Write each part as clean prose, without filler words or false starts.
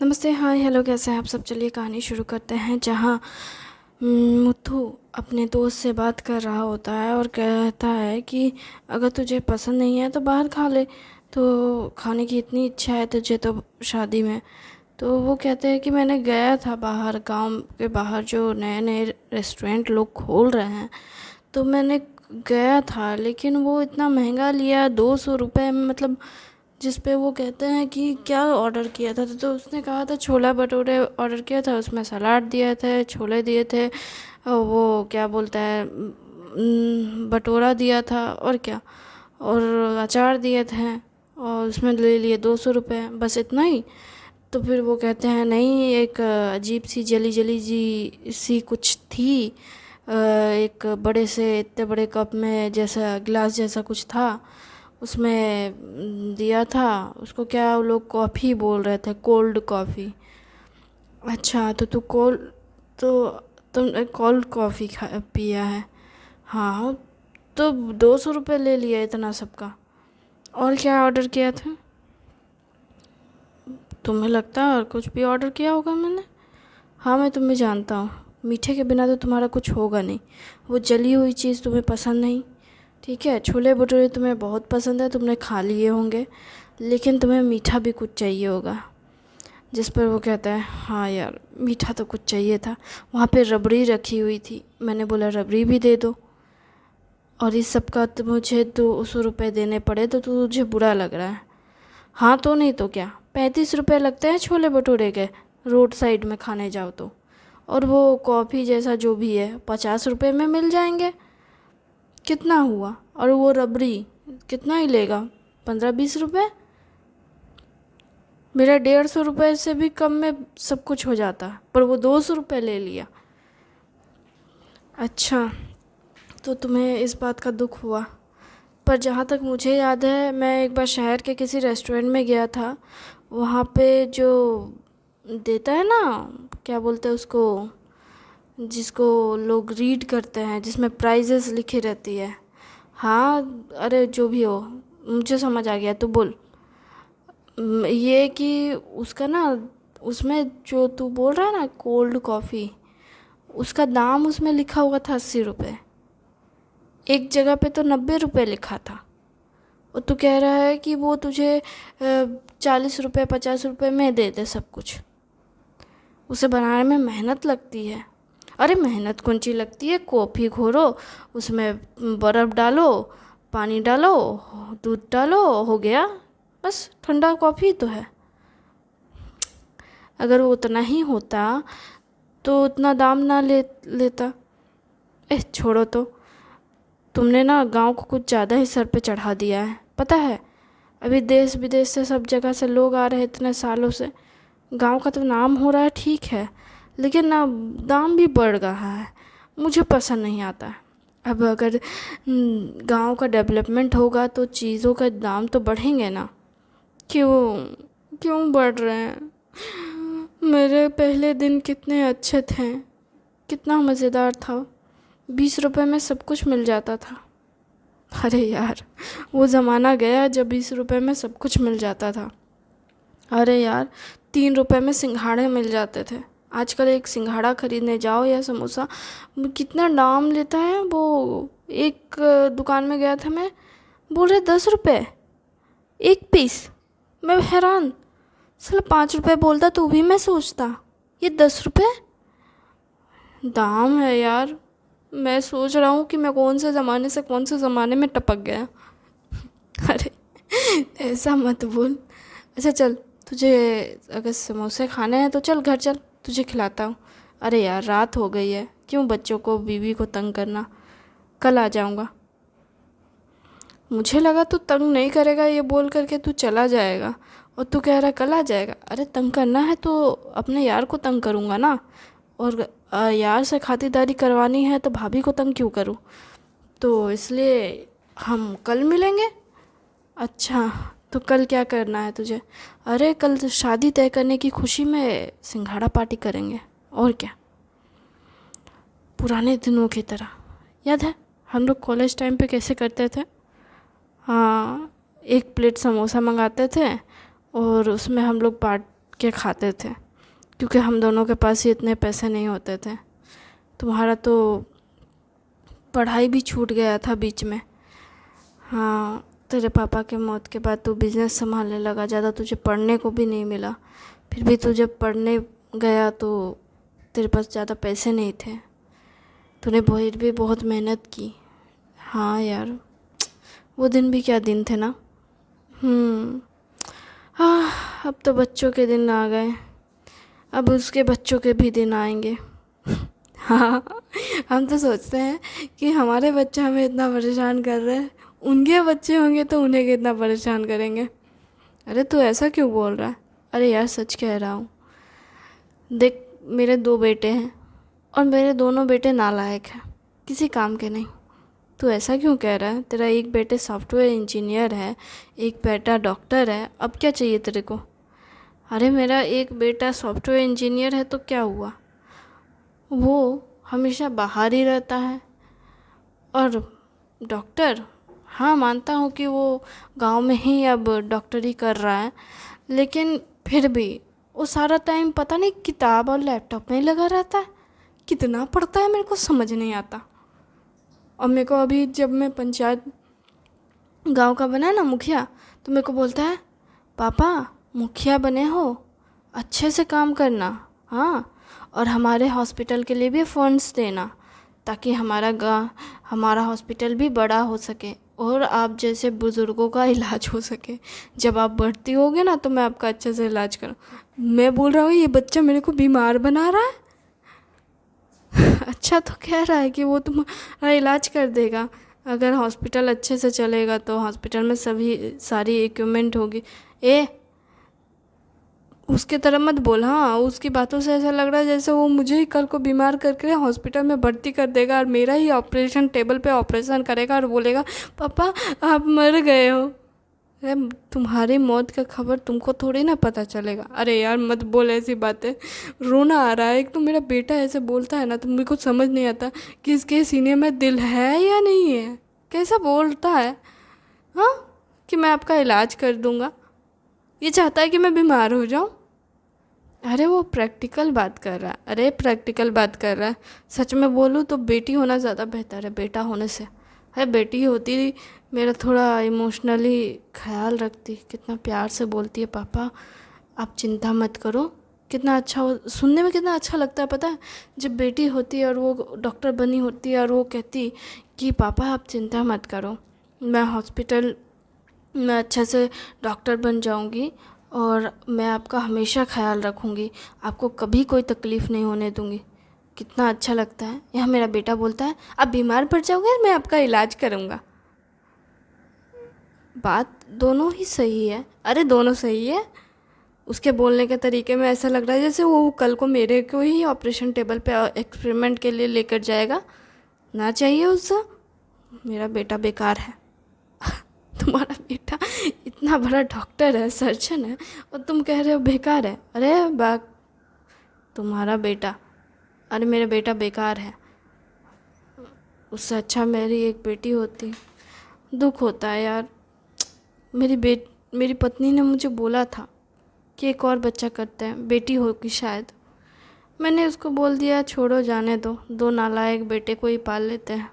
नमस्ते, हाय, हेलो, कैसे हैं आप सब। चलिए कहानी शुरू करते हैं। जहाँ मुथु अपने दोस्त से बात कर रहा होता है और कहता है कि अगर तुझे पसंद नहीं है तो बाहर खा ले। तो खाने की इतनी इच्छा है तुझे तो शादी में। तो वो कहते हैं कि मैंने गया था बाहर, गांव के बाहर जो नए नए रेस्टोरेंट लोग खोल रहे हैं, तो मैंने गया था, लेकिन वो इतना महंगा लिया, 200 रुपये में। मतलब जिस पे वो कहते हैं कि क्या ऑर्डर किया था, तो उसने कहा था छोला भटूरे ऑर्डर किया था, उसमें सलाद दिए थे, छोले दिए थे, और वो क्या बोलता है, भटूरा दिया था, और क्या, और अचार दिए थे, और उसमें ले लिए 200 रुपये, बस इतना ही। तो फिर वो कहते हैं नहीं, एक अजीब सी जली जली जी सी कुछ थी, एक बड़े से इतने बड़े कप में, जैसा गिलास जैसा कुछ था, उसमें दिया था। उसको क्या वो लोग कॉफ़ी बोल रहे थे, कोल्ड कॉफ़ी। अच्छा, तो तो तुमने कोल्ड कॉफ़ी खा पिया है। हाँ, तो 200 रुपये ले लिया इतना सबका। और क्या ऑर्डर किया था? तुम्हें लगता है और कुछ भी ऑर्डर किया होगा मैंने? हाँ, मैं तुम्हें जानता हूँ। मीठे के बिना तो तुम्हारा कुछ होगा नहीं। वो जली हुई चीज़ तुम्हें पसंद नहीं, ठीक है। छोले भटूरे तुम्हें बहुत पसंद है, तुमने खा लिए होंगे, लेकिन तुम्हें मीठा भी कुछ चाहिए होगा। जिस पर वो कहता है हाँ यार, मीठा तो कुछ चाहिए था। वहाँ पे रबड़ी रखी हुई थी, मैंने बोला रबड़ी भी दे दो। और इस सब का तो मुझे 200 रुपये देने पड़े तो तुझे बुरा लग रहा है? हाँ तो नहीं तो क्या, 35 रुपये लगते हैं छोले भटूरे के, रोड साइड में खाने जाओ तो। और वो कॉफ़ी जैसा जो भी है 50 रुपये में मिल जाएंगे। कितना हुआ? और वो रबड़ी कितना ही लेगा, 15-20 रुपये? मेरा 150 रुपये से भी कम में सब कुछ हो जाता, पर वो 200 रुपये ले लिया। अच्छा, तो तुम्हें इस बात का दुख हुआ। पर जहाँ तक मुझे याद है, मैं एक बार शहर के किसी रेस्टोरेंट में गया था। वहाँ पे जो देता है ना, क्या बोलते हैं उसको, जिसको लोग रीड करते हैं, जिसमें प्राइजेस लिखी रहती है। हाँ, अरे जो भी हो, मुझे समझ आ गया, तो बोल। ये कि उसका ना, उसमें जो तू बोल रहा है ना कोल्ड कॉफ़ी, उसका दाम उसमें लिखा हुआ था 80 रुपये। एक जगह पे तो 90 रुपये लिखा था। और तू कह रहा है कि वो तुझे 40 रुपये 50 रुपये में दे दे सब कुछ। उसे बनाने में मेहनत लगती है। अरे मेहनत कौन सी लगती है, कॉफ़ी घोरो, उसमें बर्फ़ डालो, पानी डालो, दूध डालो, हो गया, बस ठंडा कॉफ़ी तो है। अगर वो उतना ही होता तो उतना दाम ना लेता। छोड़ो तो। तुमने ना गांव को कुछ ज़्यादा ही सर पे चढ़ा दिया है, पता है। अभी देश विदेश से सब जगह से लोग आ रहे हैं इतने सालों से। गांव का तो नाम हो रहा है, ठीक है, लेकिन ना दाम भी बढ़ रहा है। मुझे पसंद नहीं आता है। अब अगर गांव का डेवलपमेंट होगा तो चीज़ों का दाम तो बढ़ेंगे ना। क्यों क्यों बढ़ रहे हैं? मेरे पहले दिन कितने अच्छे थे, कितना मज़ेदार था। 20 रुपए में सब कुछ मिल जाता था। अरे यार, वो ज़माना गया जब 20 रुपए में सब कुछ मिल जाता था। अरे यार, 3 रुपए में सिंघाड़े मिल जाते थे। आजकल एक सिंघाड़ा खरीदने जाओ या समोसा, कितना दाम लेता है वो। एक दुकान में गया था मैं, बोल रहे 10 रुपये एक पीस। मैं हैरान, साला 5 रुपये बोलता तो भी मैं सोचता, ये 10 रुपये दाम है यार। मैं सोच रहा हूँ कि मैं कौन से ज़माने से कौन से ज़माने में टपक गया। अरे ऐसा मत बोल। अच्छा चल, तुझे अगर समोसे खाने हैं तो चल घर चल, तुझे खिलाता हूँ। अरे यार, रात हो गई है, क्यों बच्चों को बीवी को तंग करना। कल आ जाऊँगा। मुझे लगा तू तंग नहीं करेगा ये बोल करके तू चला जाएगा, और तू कह रहा कल आ जाएगा। अरे तंग करना है तो अपने यार को तंग करूँगा ना। और यार से खातिरदारी करवानी है तो भाभी को तंग क्यों करूँ। तो इसलिए हम कल मिलेंगे। अच्छा, तो कल क्या करना है तुझे? अरे कल तो शादी तय करने की खुशी में सिंघाड़ा पार्टी करेंगे, और क्या, पुराने दिनों की तरह। याद है हम लोग कॉलेज टाइम पे कैसे करते थे? हाँ, एक प्लेट समोसा मंगाते थे और उसमें हम लोग के खाते थे, क्योंकि हम दोनों के पास ही इतने पैसे नहीं होते थे। तुम्हारा तो पढ़ाई भी छूट गया था बीच में। हाँ, तेरे पापा के मौत के बाद तू बिज़नेस संभालने लगा, ज़्यादा तुझे पढ़ने को भी नहीं मिला। फिर भी तू जब पढ़ने गया तो तेरे पास ज़्यादा पैसे नहीं थे। तूने फिर भी बहुत मेहनत की। हाँ यार, वो दिन भी क्या दिन थे ना। हाँ, अब तो बच्चों के दिन आ गए, अब उसके बच्चों के भी दिन आएंगे। हाँ, हम तो सोचते हैं कि हमारे बच्चे हमें इतना परेशान कर रहे हैं, उनके बच्चे होंगे तो उन्हें कितना परेशान करेंगे। अरे तू ऐसा क्यों बोल रहा है? अरे यार सच कह रहा हूँ। देख, मेरे 2 बेटे हैं और मेरे दोनों बेटे नालायक हैं, किसी काम के नहीं। तू ऐसा क्यों कह रहा है? तेरा एक बेटे सॉफ्टवेयर इंजीनियर है, एक बेटा डॉक्टर है, अब क्या चाहिए तेरे को? अरे मेरा एक बेटा सॉफ्टवेयर इंजीनियर है तो क्या हुआ, वो हमेशा बाहर ही रहता है। और डॉक्टर, हाँ मानता हूँ कि वो गांव में ही अब डॉक्टरी कर रहा है, लेकिन फिर भी वो सारा टाइम पता नहीं किताब और लैपटॉप में ही लगा रहता है। कितना पढ़ता है मेरे को समझ नहीं आता। और मेरे को अभी जब मैं पंचायत गांव का बना ना मुखिया, तो मेरे को बोलता है, पापा मुखिया बने हो, अच्छे से काम करना, हाँ, और हमारे हॉस्पिटल के लिए भी फंड्स देना, ताकि हमारा हॉस्पिटल भी बड़ा हो सके और आप जैसे बुज़ुर्गों का इलाज हो सके। जब आप बढ़ती होगे ना तो मैं आपका अच्छे से इलाज करूँ। मैं बोल रहा हूँ ये बच्चा मेरे को बीमार बना रहा है। अच्छा तो कह रहा है कि वो तुम्हारा इलाज कर देगा, अगर हॉस्पिटल अच्छे से चलेगा तो हॉस्पिटल में सारी इक्विपमेंट होगी। उसके तरफ मत बोल। हाँ, उसकी बातों से ऐसा लग रहा है जैसे वो मुझे ही कल को बीमार करके हॉस्पिटल में भर्ती कर देगा और मेरा ही ऑपरेशन टेबल पे ऑपरेशन करेगा और बोलेगा, पापा आप मर गए हो। अरे तुम्हारी मौत का खबर तुमको थोड़ी ना पता चलेगा। अरे यार मत बोल ऐसी बातें, रोना आ रहा है। एक तो मेरा बेटा ऐसे बोलता है ना तो मेरे को समझ नहीं आता कि इसके सीने में दिल है या नहीं है। कैसा बोलता है, हाँ, कि मैं आपका इलाज कर दूँगा। ये चाहता है कि मैं बीमार हो जाऊँ। अरे वो प्रैक्टिकल बात कर रहा है, अरे प्रैक्टिकल बात कर रहा है। सच में बोलूँ तो बेटी होना ज़्यादा बेहतर है बेटा होने से। है बेटी होती मेरा थोड़ा इमोशनली ख्याल रखती, कितना प्यार से बोलती है, पापा आप चिंता मत करो। कितना अच्छा सुनने में कितना अच्छा लगता है पता है, जब बेटी होती है और वो डॉक्टर बनी होती है और वो कहती कि पापा आप चिंता मत करो, मैं हॉस्पिटल में अच्छे से डॉक्टर बन जाऊंगी और मैं आपका हमेशा ख्याल रखूंगी, आपको कभी कोई तकलीफ़ नहीं होने दूंगी। कितना अच्छा लगता है। यह मेरा बेटा बोलता है, आप बीमार पड़ जाओगे मैं आपका इलाज करूँगा। बात दोनों ही सही है। अरे दोनों सही है। उसके बोलने के तरीके में ऐसा लग रहा है जैसे वो कल को मेरे को ही ऑपरेशन टेबल पे एक्सपेरिमेंट के लिए लेकर जाएगा। ना चाहिए उससे, मेरा बेटा बेकार है। तुम्हारा बेटा इतना बड़ा डॉक्टर है, सर्जन है, और तुम कह रहे हो बेकार है। अरे बाक, तुम्हारा बेटा, अरे मेरा बेटा बेकार है। उससे अच्छा मेरी एक बेटी होती। दुख होता है यार। मेरी पत्नी ने मुझे बोला था कि एक और बच्चा करते हैं, बेटी होगी शायद। मैंने उसको बोल दिया छोड़ो जाने दो, 2 नालायक बेटे को ही पाल लेते हैं।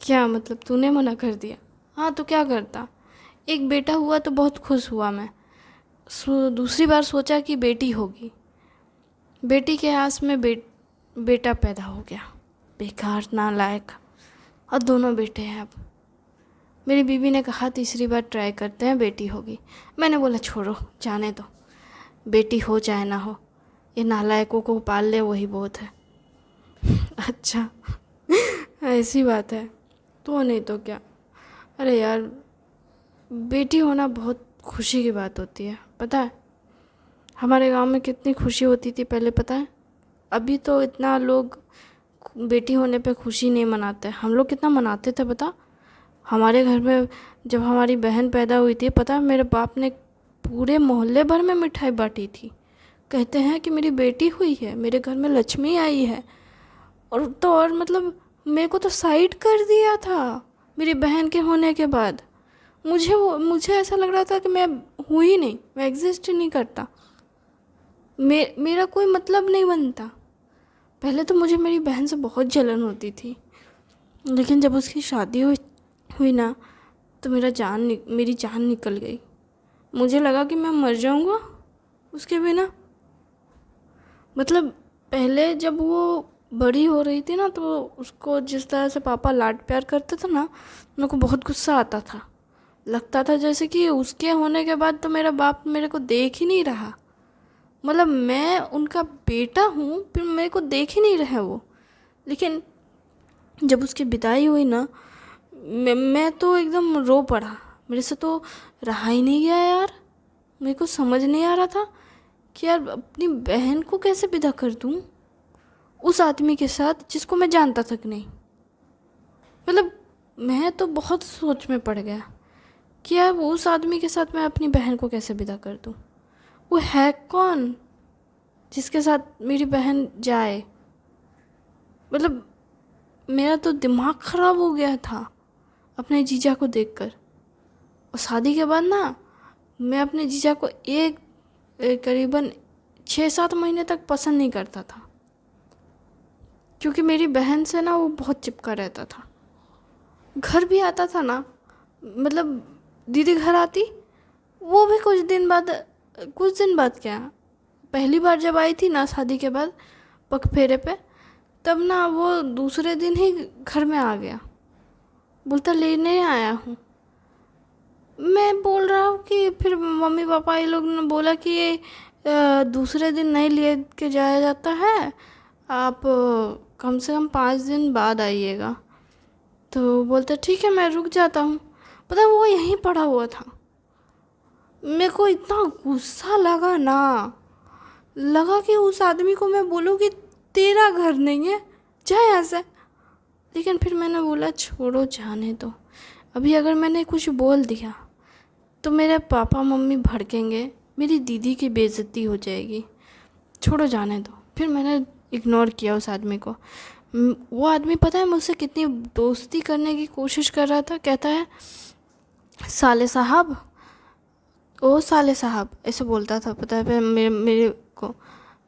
क्या मतलब तूने मना कर दिया? हाँ तो क्या करता, एक बेटा हुआ तो बहुत खुश हुआ मैं। दूसरी बार सोचा कि बेटी होगी, बेटी के आस में बेटा पैदा हो गया, बेकार नालायक। और दोनों बेटे हैं अब। मेरी बीवी ने कहा तीसरी बार ट्राई करते हैं, बेटी होगी। मैंने बोला छोड़ो जाने दो, बेटी हो चाहे ना हो, ये नालायकों को पाल ले वही बहुत है। अच्छा ऐसी बात है तो नहीं तो क्या। अरे यार बेटी होना बहुत खुशी की बात होती है, पता है हमारे गांव में कितनी खुशी होती थी पहले, पता है। अभी तो इतना लोग बेटी होने पे खुशी नहीं मनाते, हम लोग कितना मनाते थे पता। हमारे घर में जब हमारी बहन पैदा हुई थी, पता है मेरे बाप ने पूरे मोहल्ले भर में मिठाई बांटी थी। कहते हैं कि मेरी बेटी हुई है, मेरे घर में लक्ष्मी आई है। और तो और मतलब मेरे को तो साइड कर दिया था मेरी बहन के होने के बाद। मुझे ऐसा लग रहा था कि मैं हूँ ही नहीं, मैं एग्जिस्ट ही नहीं करता। मेरा कोई मतलब नहीं बनता। पहले तो मुझे मेरी बहन से बहुत जलन होती थी, लेकिन जब उसकी शादी हुई ना, तो मेरी जान निकल गई। मुझे लगा कि मैं मर जाऊँगा उसके बिना। मतलब पहले जब वो बड़ी हो रही थी ना, तो उसको जिस तरह से पापा लाड प्यार करते थे ना, मेरे को बहुत गुस्सा आता था। लगता था जैसे कि उसके होने के बाद तो मेरा बाप मेरे को देख ही नहीं रहा। मतलब मैं उनका बेटा हूँ, फिर मेरे को देख ही नहीं रहे वो। लेकिन जब उसकी विदाई हुई ना, मैं तो एकदम रो पड़ा। मेरे से तो रहा ही नहीं गया यार। मेरे को समझ नहीं आ रहा था कि यार अपनी बहन को कैसे विदा कर दूँ उस आदमी के साथ जिसको मैं जानता तक नहीं। मतलब मैं तो बहुत सोच में पड़ गया कि यार वो उस आदमी के साथ मैं अपनी बहन को कैसे विदा कर दूँ। वो है कौन जिसके साथ मेरी बहन जाए। मतलब मेरा तो दिमाग ख़राब हो गया था अपने जीजा को देखकर। और शादी के बाद ना, मैं अपने जीजा को करीबन 6-7 महीने तक पसंद नहीं करता था, क्योंकि मेरी बहन से ना वो बहुत चिपका रहता था। घर भी आता था ना, मतलब दीदी घर आती, वो भी कुछ दिन बाद क्या, पहली बार जब आई थी ना शादी के बाद पग फेरे पे, तब ना वो दूसरे दिन ही घर में आ गया। बोलता लेने आया हूँ। मैं बोल रहा हूँ कि फिर मम्मी पापा ये लोग ने बोला कि ये दूसरे दिन नहीं लिए के जाया जाता है, आप कम से कम 5 दिन बाद आइएगा। तो बोलते ठीक है मैं रुक जाता हूँ। पता है, वो यहीं पड़ा हुआ था। मेरे को इतना गुस्सा लगा ना, लगा कि उस आदमी को मैं बोलूँ कि तेरा घर नहीं है, जा यहाँ से। लेकिन फिर मैंने बोला छोड़ो, जाने दो। अभी अगर मैंने कुछ बोल दिया तो मेरे पापा मम्मी भड़केंगे, मेरी दीदी की बेइज्जती हो जाएगी। छोड़ो, जाने दो। फिर मैंने इग्नोर किया उस आदमी को। वो आदमी पता है मुझसे कितनी दोस्ती करने की कोशिश कर रहा था। कहता है साले साहब, ओ साले साहब, ऐसे बोलता था। पता है फिर मेरे को,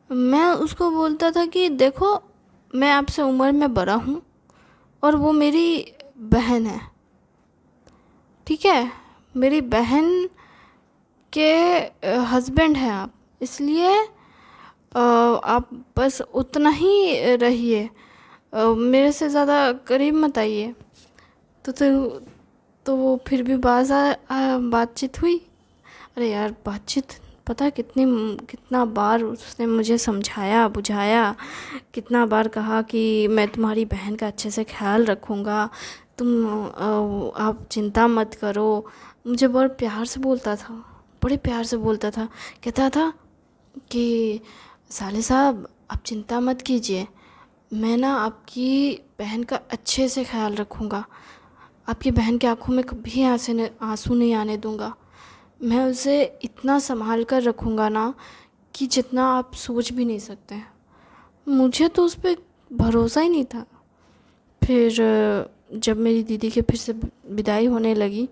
मैं उसको बोलता था कि देखो मैं आपसे उम्र में बड़ा हूँ और वो मेरी बहन है, ठीक है। मेरी बहन के हस्बैंड हैं आप, इसलिए आप बस उतना ही रहिए, मेरे से ज़्यादा करीब मत आइए। तो वो फिर भी बातचीत हुई। अरे यार बातचीत, पता है कितना बार उसने मुझे समझाया बुझाया, कितना बार कहा कि मैं तुम्हारी बहन का अच्छे से ख्याल रखूँगा, आप चिंता मत करो। मुझे बड़े प्यार से बोलता था, बड़े प्यार से बोलता था। कहता था कि साले साहब आप चिंता मत कीजिए, मैं ना आपकी बहन का अच्छे से ख्याल रखूँगा, आपकी बहन की आंखों में कभी आंसू नहीं आने दूँगा, मैं उसे इतना संभाल कर रखूँगा ना कि जितना आप सोच भी नहीं सकते हैं। मुझे तो उस पर भरोसा ही नहीं था। फिर जब मेरी दीदी के फिर से विदाई होने लगी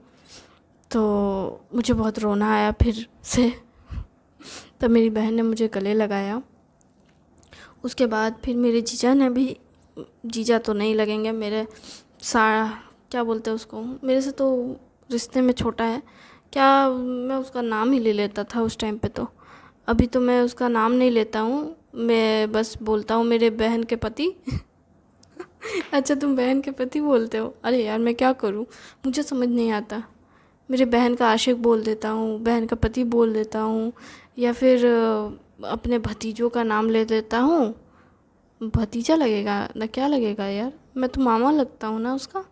तो मुझे बहुत रोना आया फिर से। तब मेरी बहन ने मुझे गले लगाया। उसके बाद फिर मेरे जीजा ने भी, जीजा तो नहीं लगेंगे, मेरे क्या बोलते हैं उसको, मेरे से तो रिश्ते में छोटा है क्या, मैं उसका नाम ही ले लेता था उस टाइम पे। तो अभी तो मैं उसका नाम नहीं लेता हूँ, मैं बस बोलता हूँ मेरे बहन के पति। अच्छा तुम बहन के पति बोलते हो? अरे यार मैं क्या करूँ, मुझे समझ नहीं आता। मेरे बहन का आशिक बोल देता हूँ, बहन का पति बोल देता हूँ, या फिर अपने भतीजों का नाम ले देता हूँ। भतीजा लगेगा ना, क्या लगेगा यार, मैं तो मामा लगता हूँ ना उसका।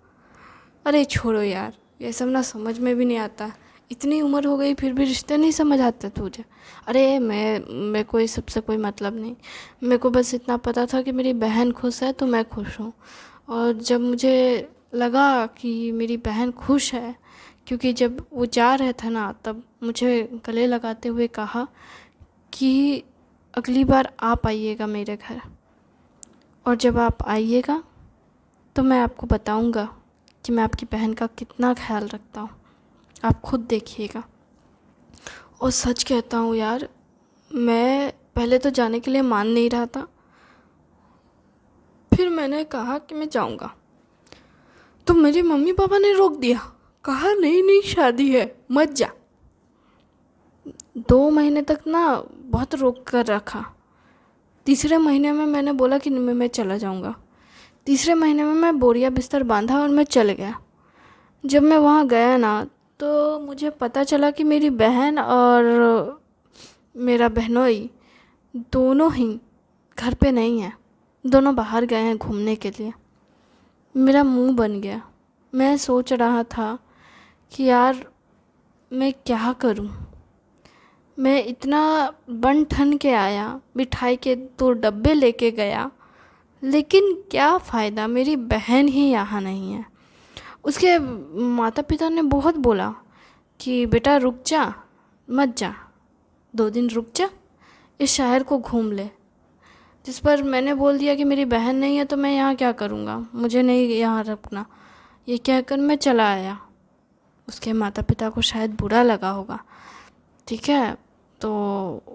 अरे छोड़ो यार, ये सब ना समझ में भी नहीं आता। इतनी उम्र हो गई फिर भी रिश्ते नहीं समझ आते तुझे। अरे मेरे को इस सबसे कोई मतलब नहीं। मेरे को बस इतना पता था कि मेरी बहन खुश है तो मैं खुश हूँ। और जब मुझे लगा कि मेरी बहन खुश है, क्योंकि जब वो जा रहे थे ना, तब मुझे गले लगाते हुए कहा कि अगली बार आप आइएगा मेरे घर, और जब आप आइएगा तो मैं आपको बताऊंगा कि मैं आपकी बहन का कितना ख्याल रखता हूँ, आप खुद देखिएगा। और सच कहता हूँ यार, मैं पहले तो जाने के लिए मान नहीं रहा था, फिर मैंने कहा कि मैं जाऊंगा, तो मेरे मम्मी पापा ने रोक दिया, कहा नहीं नहीं शादी है मत जा। 2 महीने तक ना बहुत रोक कर रखा। तीसरे महीने में मैंने बोला कि मैं चला जाऊंगा। तीसरे महीने में मैं बोरिया बिस्तर बांधा और मैं चल गया। जब मैं वहाँ गया ना तो मुझे पता चला कि मेरी बहन और मेरा बहनोई दोनों ही घर पे नहीं है, दोनों बाहर गए हैं घूमने के लिए। मेरा मुंह बन गया। मैं सोच रहा था कि यार मैं क्या करूं। मैं इतना बन ठन के आया, मिठाई के 2 डब्बे लेके गया, लेकिन क्या फ़ायदा, मेरी बहन ही यहाँ नहीं है। उसके माता पिता ने बहुत बोला कि बेटा रुक जा, मत जा, 2 दिन रुक जा, इस शहर को घूम ले। जिस पर मैंने बोल दिया कि मेरी बहन नहीं है तो मैं यहाँ क्या करूँगा, मुझे नहीं यहाँ रुकना, ये कहकर मैं चला आया। उसके माता पिता को शायद बुरा लगा होगा, ठीक है। तो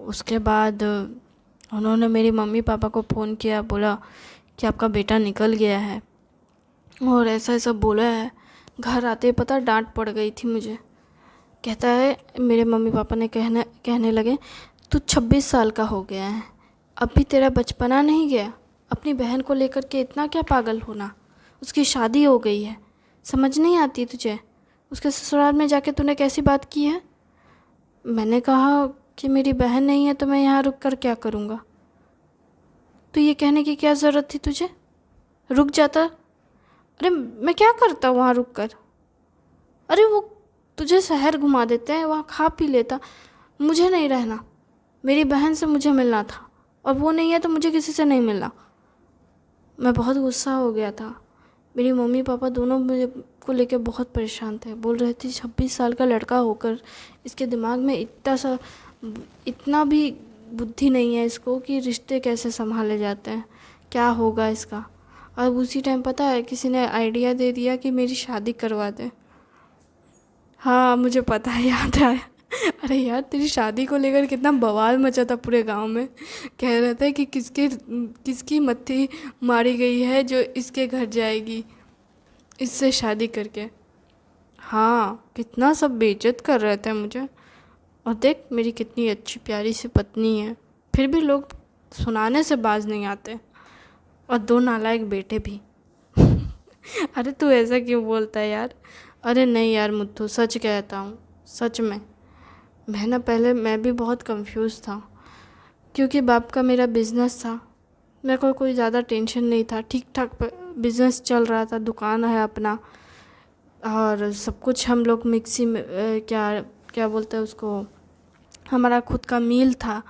उसके बाद उन्होंने मेरी मम्मी पापा को फ़ोन किया, बोला कि आपका बेटा निकल गया है और ऐसा ऐसा बोला है। घर आते पता डांट पड़ गई थी मुझे। कहता है, मेरे मम्मी पापा ने कहने लगे तू 26 साल का हो गया है, अब भी तेरा बचपना नहीं गया, अपनी बहन को लेकर के इतना क्या पागल होना, उसकी शादी हो गई है, समझ नहीं आती तुझे, उसके ससुराल में जाके तूने कैसी बात की है। मैंने कहा कि मेरी बहन नहीं है तो मैं यहाँ रुक कर क्या करूँगा, तो ये कहने की क्या ज़रूरत थी तुझे, रुक जाता। अरे मैं क्या करता वहाँ रुक कर, अरे वो तुझे शहर घुमा देते हैं, वहाँ खा पी लेता, मुझे नहीं रहना, मेरी बहन से मुझे मिलना था और वो नहीं है तो मुझे किसी से नहीं मिलना। मैं बहुत गुस्सा हो गया था। मेरी मम्मी पापा दोनों मुझे को लेकर बहुत परेशान थे, बोल रहे थे 26 साल का लड़का होकर इसके दिमाग में इतना भी बुद्धि नहीं है इसको कि रिश्ते कैसे संभाले जाते हैं, क्या होगा इसका। और उसी टाइम पता है किसी ने आइडिया दे दिया कि मेरी शादी करवा दे। हाँ मुझे पता है, याद आया। अरे यार तेरी शादी को लेकर कितना बवाल मचा था पूरे गांव में। कह रहे थे कि किसकी मत्थी मारी गई है जो इसके घर जाएगी इससे शादी करके। हाँ कितना सब बेइज्जत कर रहे थे मुझे। और देख मेरी कितनी अच्छी प्यारी सी पत्नी है, फिर भी लोग सुनाने से बाज नहीं आते, और 2 नालायक बेटे भी। अरे तू ऐसा क्यों बोलता है यार। अरे नहीं यार मुत्थू, सच कहता हूँ, सच में। पहले मैं भी बहुत कंफ्यूज था, क्योंकि बाप का मेरा बिज़नेस था, मेरे को कोई ज़्यादा टेंशन नहीं था, ठीक ठाक बिज़नेस चल रहा था, दुकान है अपना, और सब कुछ हम लोग मिक्सी में क्या क्या बोलते हैं उसको, हमारा खुद का मील था,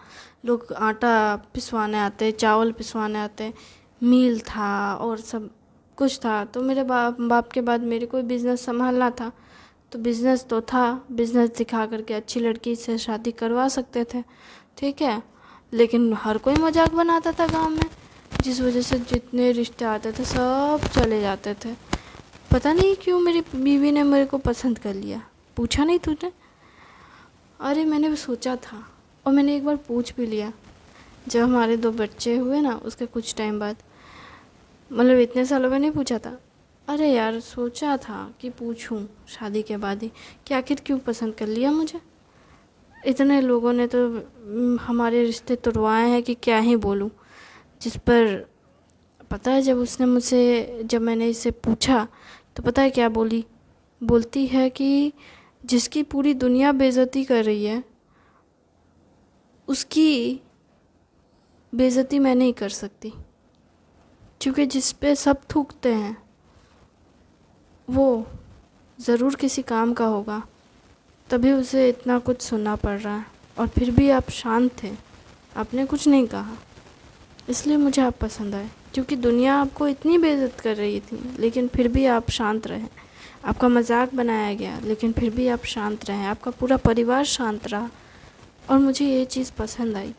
लोग आटा पिसवाने आते, चावल पिसवाने आते, मील था और सब कुछ था। तो मेरे बाप के बाद मेरे को बिज़नेस संभालना था, तो बिज़नेस तो था, बिज़नेस दिखा करके अच्छी लड़की से शादी करवा सकते थे, ठीक है। लेकिन हर कोई मजाक बनाता था गांव में, जिस वजह से जितने रिश्ते आते थे सब चले जाते थे। पता नहीं क्यों मेरी बीवी ने मेरे को पसंद कर लिया, पूछा नहीं तूने। अरे मैंने भी सोचा था, और मैंने एक बार पूछ भी लिया, जब हमारे 2 बच्चे हुए ना उसके कुछ टाइम बाद, मतलब इतने सालों में नहीं पूछा था। अरे यार सोचा था कि पूछूं शादी के बाद ही कि आखिर क्यों पसंद कर लिया मुझे। इतने लोगों ने तो हमारे रिश्ते तुड़वाए हैं कि क्या ही बोलूं। जिस पर पता है जब मैंने इससे पूछा तो पता है क्या बोलती है कि जिसकी पूरी दुनिया बेइज्जती कर रही है उसकी बेइज्जती मैं नहीं कर सकती, क्योंकि जिस पे सब थूकते हैं वो ज़रूर किसी काम का होगा, तभी उसे इतना कुछ सुनना पड़ रहा है। और फिर भी आप शांत थे, आपने कुछ नहीं कहा, इसलिए मुझे आप पसंद आए, क्योंकि दुनिया आपको इतनी बेइज्जत कर रही थी लेकिन फिर भी आप शांत रहे। आपका मजाक बनाया गया लेकिन फिर भी आप शांत रहे, आपका पूरा परिवार शांत रहा, और मुझे ये चीज़ पसंद आई।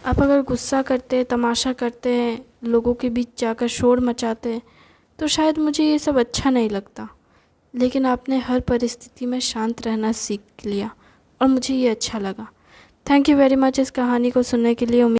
आप अगर गुस्सा करते, तमाशा करते, लोगों के बीच जाकर शोर मचाते, तो शायद मुझे ये सब अच्छा नहीं लगता, लेकिन आपने हर परिस्थिति में शांत रहना सीख लिया और मुझे ये अच्छा लगा। थैंक यू वेरी मच इस कहानी को सुनने के लिए।